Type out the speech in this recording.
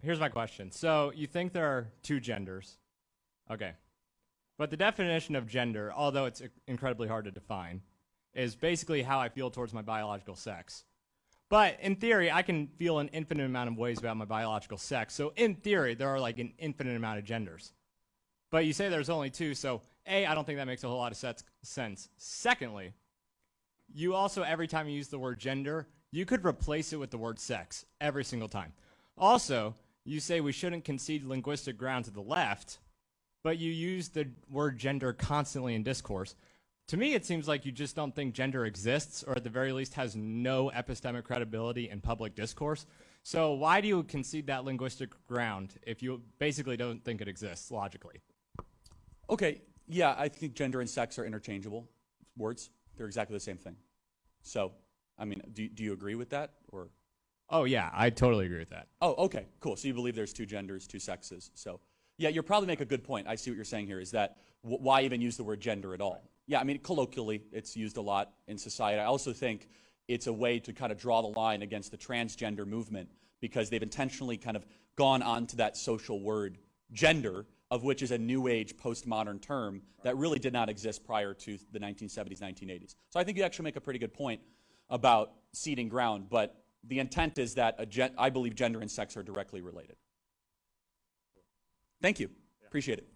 here's my question. So you think there are two genders. Okay. But the definition of gender, although it's incredibly hard to define, is basically how I feel towards my biological sex. But in theory, I can feel an infinite amount of ways about my biological sex. So in theory, there are like an infinite amount of genders. But you say there's only two, so A, I don't think that makes a whole lot of sense. Secondly, you also, every time you use the word gender, you could replace it with the word sex every single time. Also, you say we shouldn't concede linguistic ground to the left, but you use the word gender constantly in discourse. To me, it seems like you just don't think gender exists, or at the very least has no epistemic credibility in public discourse. So why do you concede that linguistic ground if you basically don't think it exists logically? Okay, yeah, I think gender and sex are interchangeable words. They're exactly the same thing. So, I mean, do you agree with that, or? Oh yeah, I totally agree with that. Oh, okay, cool. So you believe there's two genders, two sexes. So, yeah, you probably make a good point. I see what you're saying here, is that why even use the word gender at all? Yeah, I mean, colloquially, it's used a lot in society. I also think it's a way to kind of draw the line against the transgender movement, because they've intentionally kind of gone onto that social word, gender, of which is a new age postmodern term that really did not exist prior to the 1970s, 1980s. So I think you actually make a pretty good point about ceding ground, but the intent is that I believe gender and sex are directly related. Thank you. Appreciate it.